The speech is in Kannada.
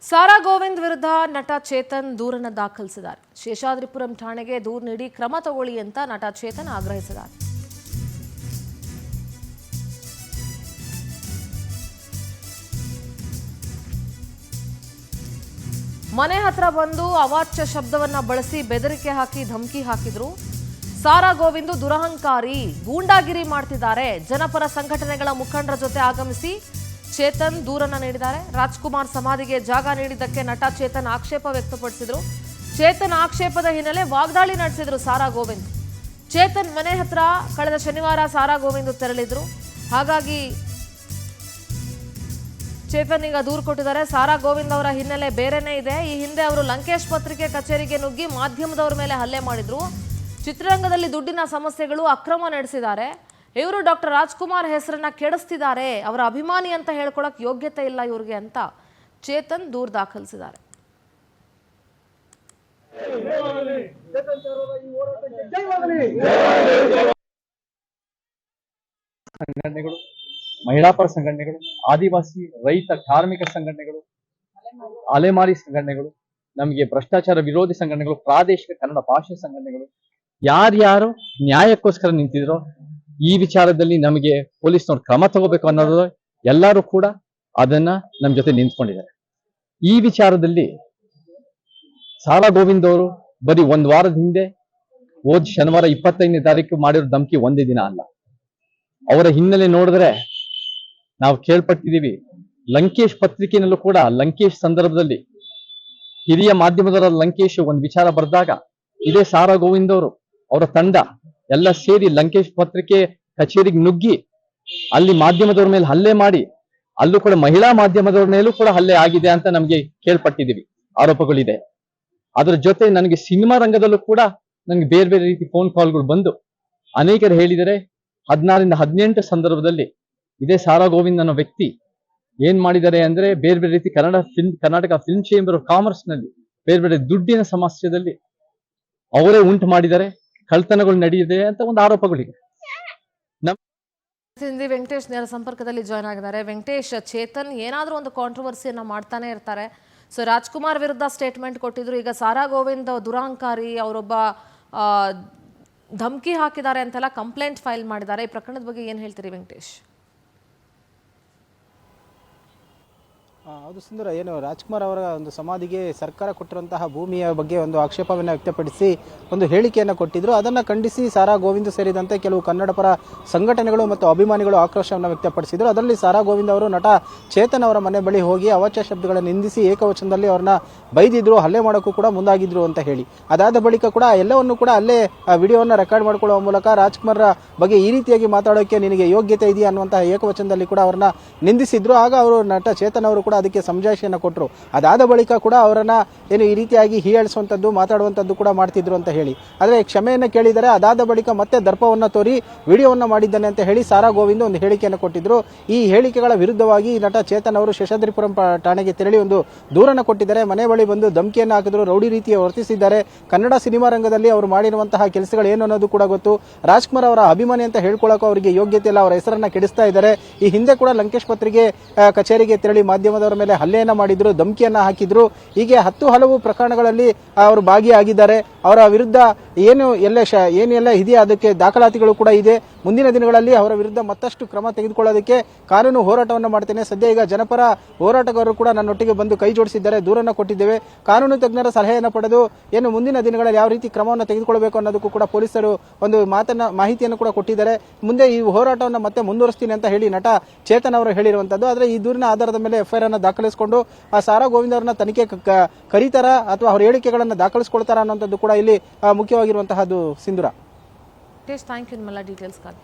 ಸಾರಾ ಗೋವಿಂದ್ ವಿರುದ್ಧ ನಟ ಚೇತನ್ ದೂರನ್ನು ದಾಖಲಿಸಿದ್ದಾರೆ. ಶೇಷಾದ್ರಿಪುರಂ ಠಾಣೆಗೆ ದೂರು ನೀಡಿ ಕ್ರಮ ತಗೊಳ್ಳಿ ಅಂತ ನಟ ಚೇತನ್ ಆಗ್ರಹಿಸಿದ್ದಾರೆ. ಮನೆ ಹತ್ರ ಬಂದು ಅವಾಚ್ಯ ಶಬ್ದವನ್ನ ಬಳಸಿ ಬೆದರಿಕೆ ಹಾಕಿ ಧಮಕಿ ಹಾಕಿದ್ರು. ಸಾರಾ ಗೋವಿಂದ್ ದುರಹಂಕಾರಿ, ಗೂಂಡಾಗಿರಿ ಮಾಡ್ತಿದ್ದಾರೆ. ಜನಪರ ಸಂಘಟನೆಗಳ ಮುಖಂಡರ ಜೊತೆ ಆಗಮಿಸಿ ಚೇತನ್ ದೂರನ್ನ ನೀಡಿದ್ದಾರೆ. ರಾಜ್ಕುಮಾರ್ ಸಮಾಧಿಗೆ ಜಾಗ ನೀಡಿದ್ದಕ್ಕೆ ನಟ ಚೇತನ್ ಆಕ್ಷೇಪ ವ್ಯಕ್ತಪಡಿಸಿದ್ರು. ಚೇತನ್ ಆಕ್ಷೇಪದ ಹಿನ್ನೆಲೆ ವಾಗ್ದಾಳಿ ನಡೆಸಿದ್ರು ಸಾರಾ ಗೋವಿಂದ್. ಚೇತನ್ ಮನೆ ಹತ್ರ ಕಳೆದ ಶನಿವಾರ ಸಾರಾ ಗೋವಿಂದ್ ತೆರಳಿದ್ರು. ಹಾಗಾಗಿ ಚೇತನ್ ಈಗ ದೂರು ಕೊಟ್ಟಿದ್ದಾರೆ. ಸಾರಾ ಗೋವಿಂದ್ ಅವರ ಹಿನ್ನೆಲೆ ಬೇರೆನೇ ಇದೆ. ಈ ಹಿಂದೆ ಅವರು ಲಂಕೇಶ್ ಪತ್ರಿಕೆ ಕಚೇರಿಗೆ ನುಗ್ಗಿ ಮಾಧ್ಯಮದವರ ಮೇಲೆ ಹಲ್ಲೆ ಮಾಡಿದ್ರು. ಚಿತ್ರರಂಗದಲ್ಲಿ ದುಡ್ಡಿನ ಸಮಸ್ಯೆಗಳು, ಅಕ್ರಮ ನಡೆಸಿದ್ದಾರೆ. ಇವರು ಡಾಕ್ಟರ್ ರಾಜ್ಕುಮಾರ್ ಹೆಸರನ್ನ ಕೆಡಿಸ್ತಿದ್ದಾರೆ. ಅವರ ಅಭಿಮಾನಿ ಅಂತ ಹೇಳ್ಕೊಳಕ್ ಯೋಗ್ಯತೆ ಇಲ್ಲ ಇವ್ರಿಗೆ ಅಂತ ಚೇತನ್ ದೂರು ದಾಖಲಿಸಿದ್ದಾರೆ. ಸಂಘಟನೆಗಳು, ಮಹಿಳಾ ಪರ ಸಂಘಟನೆಗಳು, ಆದಿವಾಸಿ ರೈತ ಕಾರ್ಮಿಕ ಸಂಘಟನೆಗಳು, ಅಲೆಮಾರಿ ಸಂಘಟನೆಗಳು, ನಮಗೆ ಭ್ರಷ್ಟಾಚಾರ ವಿರೋಧಿ ಸಂಘಟನೆಗಳು, ಪ್ರಾದೇಶಿಕ ಕನ್ನಡ ಭಾಷೆ ಸಂಘಟನೆಗಳು, ಯಾರ್ಯಾರು ನ್ಯಾಯಕ್ಕೋಸ್ಕರ ನಿಂತಿದ್ರು ಈ ವಿಚಾರದಲ್ಲಿ ನಮಗೆ ಪೊಲೀಸ್ನವ್ರು ಕ್ರಮ ತಗೋಬೇಕು ಅನ್ನೋದು ಎಲ್ಲರೂ ಕೂಡ ಅದನ್ನ ನಮ್ಮ ಜೊತೆ ನಿಂತ್ಕೊಂಡಿದ್ದಾರೆ. ಈ ವಿಚಾರದಲ್ಲಿ ಸಾರಾ ಗೋವಿಂದ್ ಅವರು ಬರೀ ಒಂದ್ ವಾರದ ಹಿಂದೆ ಶನಿವಾರ 25ನೇ ತಾರೀಕು ಮಾಡಿರೋ ಧಮಕಿ ಒಂದೇ ದಿನ ಅಲ್ಲ. ಅವರ ಹಿನ್ನೆಲೆ ನೋಡಿದ್ರೆ ನಾವು ಕೇಳ್ಪಟ್ಟಿದ್ದೀವಿ. ಲಂಕೇಶ್ ಪತ್ರಿಕೆಯಲ್ಲೂ ಕೂಡ ಲಂಕೇಶ್ ಸಂದರ್ಭದಲ್ಲಿ ಹಿರಿಯ ಮಾಧ್ಯಮದವರ ಲಂಕೇಶ್ ಒಂದು ವಿಚಾರ ಬರೆದಾಗ ಇದೇ ಸಾರಾ ಗೋವಿಂದ್ ಅವರು ಅವರ ತಂಡ ಎಲ್ಲ ಸೇರಿ ಲಂಕೇಶ್ ಪತ್ರಿಕೆ ಕಚೇರಿಗೆ ನುಗ್ಗಿ ಅಲ್ಲಿ ಮಾಧ್ಯಮದವ್ರ ಮೇಲೆ ಹಲ್ಲೆ ಮಾಡಿ, ಅಲ್ಲೂ ಕೂಡ ಮಹಿಳಾ ಮಾಧ್ಯಮದವ್ರ ಮೇಲೂ ಕೂಡ ಹಲ್ಲೆ ಆಗಿದೆ ಅಂತ ನಮ್ಗೆ ಕೇಳ್ಪಟ್ಟಿದ್ದೀವಿ, ಆರೋಪಗಳಿದೆ. ಅದರ ಜೊತೆ ನನಗೆ ಸಿನಿಮಾ ರಂಗದಲ್ಲೂ ಕೂಡ ನನಗೆ ಬೇರೆ ಬೇರೆ ರೀತಿ ಫೋನ್ ಕಾಲ್ಗಳು ಬಂದು ಅನೇಕರು ಹೇಳಿದರೆ 16ರಿಂದ 18 ಸಂದರ್ಭದಲ್ಲಿ ಇದೇ ಸಾರಾ ಗೋವಿಂದ್ ಅನ್ನೋ ವ್ಯಕ್ತಿ ಏನ್ ಮಾಡಿದ್ದಾರೆ ಅಂದ್ರೆ ಬೇರೆ ಬೇರೆ ರೀತಿ Karnataka film chamber of commerce ನಲ್ಲಿ ಬೇರೆ ಬೇರೆ ದುಡ್ಡಿನ ಸಮಸ್ಯೆಯಲ್ಲಿ ಅವರೇ ಉಂಟು ಮಾಡಿದ್ದಾರೆ, ಕಳ್ತನಗಳು ನಡೆದಿದೆ ಅಂತ ಒಂದು ಆರೋಪಗಳಿದೆ. ವೆಂಕಟೇಶ್ ನೇರ ಸಂಪರ್ಕದಲ್ಲಿ ಜಾಯ್ನ್ ಆಗಿದ್ದಾರೆ. ವೆಂಕಟೇಶ್, ಚೇತನ್ ಏನಾದ್ರೂ ಒಂದು ಕಾಂಟ್ರವರ್ಸಿಯನ್ನ ಮಾಡ್ತಾನೆ ಇರ್ತಾರೆ. ಸೊ ರಾಜ್ಕುಮಾರ್ ವಿರುದ್ಧ ಸ್ಟೇಟ್ಮೆಂಟ್ ಕೊಟ್ಟಿದ್ರು. ಈಗ ಸಾರಾ ಗೋವಿಂದ್ ದುರಹಂಕಾರಿ, ಅವರೊಬ್ಬ ಧಮಕಿ ಹಾಕಿದ್ದಾರೆ ಅಂತೆಲ್ಲ ಕಂಪ್ಲೇಂಟ್ ಫೈಲ್ ಮಾಡಿದ್ದಾರೆ. ಈ ಪ್ರಕರಣದ ಬಗ್ಗೆ ಏನ್ ಹೇಳ್ತೀರಿ ವೆಂಕಟೇಶ್? ಹೌದು ಸುಂದರ, ಏನು ರಾಜ್ಕುಮಾರ್ ಅವರ ಒಂದು ಸಮಾಧಿಗೆ ಸರ್ಕಾರ ಕೊಟ್ಟಿರುವಂತಹ ಭೂಮಿಯ ಬಗ್ಗೆ ಒಂದು ಆಕ್ಷೇಪವನ್ನು ವ್ಯಕ್ತಪಡಿಸಿ ಒಂದು ಹೇಳಿಕೆಯನ್ನು ಕೊಟ್ಟಿದ್ರು. ಅದನ್ನು ಖಂಡಿಸಿ ಸಾರಾ ಗೋವಿಂದ್ ಸೇರಿದಂತೆ ಕೆಲವು ಕನ್ನಡ ಪರ ಸಂಘಟನೆಗಳು ಮತ್ತು ಅಭಿಮಾನಿಗಳು ಆಕ್ರೋಶವನ್ನು ವ್ಯಕ್ತಪಡಿಸಿದ್ರು. ಅದರಲ್ಲಿ ಸಾರಾ ಗೋವಿಂದ್ ಅವರು ನಟ ಚೇತನ್ ಅವರ ಮನೆ ಬಳಿ ಹೋಗಿ ಅವಾಚ್ಯ ಶಬ್ದಗಳನ್ನು ನಿಂದಿಸಿ ಏಕವಚನದಲ್ಲಿ ಅವ್ರನ್ನ ಬೈದಿದ್ರು, ಹಲ್ಲೆ ಮಾಡೋಕ್ಕೂ ಕೂಡ ಮುಂದಾಗಿದ್ರು ಅಂತ ಹೇಳಿ. ಅದಾದ ಬಳಿಕ ಕೂಡ ಎಲ್ಲವನ್ನು ಕೂಡ ಅಲ್ಲೇ ವಿಡಿಯೋವನ್ನು ರೆಕಾರ್ಡ್ ಮಾಡಿಕೊಳ್ಳುವ ಮೂಲಕ ರಾಜ್ಕುಮಾರ್ ಬಗ್ಗೆ ಈ ರೀತಿಯಾಗಿ ಮಾತಾಡೋಕೆ ನಿನಗೆ ಯೋಗ್ಯತೆ ಇದೆಯಾ ಅನ್ನುವಂತಹ ಏಕವಚನದಲ್ಲಿ ಕೂಡ ಅವರನ್ನ ನಿಂದಿಸಿದ್ರು. ಆಗ ಅವರು ನಟ ಚೇತನ್ ಅವರು ಕೂಡ ಅದಕ್ಕೆ ಸಮಜಾಯಿಷಿಯನ್ನು ಕೊಟ್ಟರು. ಅದಾದ ಬಳಿಕ ಕೂಡ ಅವರನ್ನ ಏನು ಈ ರೀತಿಯಾಗಿ ಹೀಯಾಳಿಸುವಂಥದ್ದು, ಮಾತಾಡುವಂಥದ್ದು ಕೂಡ ಮಾಡ್ತಿದ್ರು ಅಂತ ಹೇಳಿ. ಆದರೆ ಕ್ಷಮೆಯನ್ನು ಕೇಳಿದರೆ ಅದಾದ ಬಳಿಕ ಮತ್ತೆ ದರ್ಪವನ್ನು ತೋರಿ ವಿಡಿಯೋವನ್ನು ಮಾಡಿದ್ದಾನೆ ಅಂತ ಹೇಳಿ ಸಾರಾ ಗೋವಿಂದ್ ಒಂದು ಹೇಳಿಕೆಯನ್ನು ಕೊಟ್ಟಿದ್ರು. ಈ ಹೇಳಿಕೆಗಳ ವಿರುದ್ಧವಾಗಿ ನಟ ಚೇತನ್ ಅವರು ಶೇಷಾದ್ರಿಪುರಂ ಠಾಣೆಗೆ ತೆರಳಿ ಒಂದು ದೂರನ್ನು ಕೊಟ್ಟಿದ್ದಾರೆ. ಮನೆ ಬಳಿ ಬಂದು ಧಮಕಿಯನ್ನು ಹಾಕಿದ್ರು, ರೌಡಿ ರೀತಿಯ ವರ್ತಿಸಿದ್ದಾರೆ. ಕನ್ನಡ ಸಿನಿಮಾ ರಂಗದಲ್ಲಿ ಅವರು ಮಾಡಿರುವಂತಹ ಕೆಲಸಗಳು ಏನು ಅನ್ನೋದು ಕೂಡ ಗೊತ್ತು. ರಾಜ್ಕುಮಾರ್ ಅವರ ಅಭಿಮಾನಿ ಅಂತ ಹೇಳ್ಕೊಳ್ಳೋಕೆ ಅವರಿಗೆ ಯೋಗ್ಯತೆ ಇಲ್ಲ, ಅವರ ಹೆಸರನ್ನ ಕೆಡಿಸ್ತಾ ಇದ್ದಾರೆ. ಈ ಹಿಂದೆ ಕೂಡ ಲಂಕೇಶ್ ಪತ್ರಿಕೆ ಕಚೇರಿಗೆ ತೆರಳಿ ಮಾಧ್ಯಮದವರ ಮೇಲೆ ಹಲ್ಲೆಯನ್ನ ಮಾಡಿದ್ರು, ಧಮಕಿಯನ್ನ ಹಾಕಿದ್ರು. ಹೀಗೆ ಹಲವು ಪ್ರಕರಣಗಳಲ್ಲಿ ಅವರು ಭಾಗಿಯಾಗಿದ್ದಾರೆ. ಅವರ ವಿರುದ್ಧ ಏನೆಲ್ಲ ಇದೆಯಾ ಅದಕ್ಕೆ ದಾಖಲಾತಿಗಳು ಕೂಡ ಇದೆ. ಮುಂದಿನ ದಿನಗಳಲ್ಲಿ ಅವರ ವಿರುದ್ಧ ಮತ್ತಷ್ಟು ಕ್ರಮ ತೆಗೆದುಕೊಳ್ಳೋದಕ್ಕೆ ಕಾನೂನು ಹೋರಾಟವನ್ನು ಮಾಡ್ತೇನೆ. ಸದ್ಯ ಈಗ ಜನಪರ ಹೋರಾಟಗಾರರು ಕೂಡ ನನ್ನೊಟ್ಟಿಗೆ ಬಂದು ಕೈ ಜೋಡಿಸಿದ್ದಾರೆ, ದೂರನ್ನು ಕೊಟ್ಟಿದ್ದೇವೆ. ಕಾನೂನು ತಜ್ಞರ ಸಲಹೆಯನ್ನು ಪಡೆದು ಏನು ಮುಂದಿನ ದಿನಗಳಲ್ಲಿ ಯಾವ ರೀತಿ ಕ್ರಮವನ್ನು ತೆಗೆದುಕೊಳ್ಳಬೇಕು ಅನ್ನೋದಕ್ಕೂ ಕೂಡ ಪೊಲೀಸರು ಒಂದು ಮಾಹಿತಿಯನ್ನು ಕೂಡ ಕೊಟ್ಟಿದ್ದಾರೆ. ಮುಂದೆ ಈ ಹೋರಾಟವನ್ನು ಮತ್ತೆ ಮುಂದುವರಿಸ್ತೀನಿ ಅಂತ ಹೇಳಿ ನಟ ಚೇತನ್ ಅವರು ಹೇಳಿರುವಂತದ್ದು. ಆದರೆ ಈ ದೂರಿನ ಆಧಾರದ ಮೇಲೆ ಎಫ್ಐಆರ್ ಅನ್ನು ದಾಖಲಿಸಿಕೊಂಡು ಆ ಸಾರಾ ಗೋವಿಂದ್ ಅವರನ್ನ ತನಿಖೆ ಕರೀತಾರ ಅಥವಾ ಅವರ ಹೇಳಿಕೆಗಳನ್ನು ದಾಖಲಿಸಿಕೊಳ್ತಾರ ಅನ್ನೋಂಥದ್ದು ಕೂಡ ಇಲ್ಲಿ ಮುಖ್ಯವಾಗಿರುವಂತಹದ್ದು. ಸಿಂಧೂರ, ಥ್ಯಾಂಕ್ ಯು ನಿಮ್ಮೆಲ್ಲ ಡೀಟೇಲ್ಸ್ಗಾಗಿ.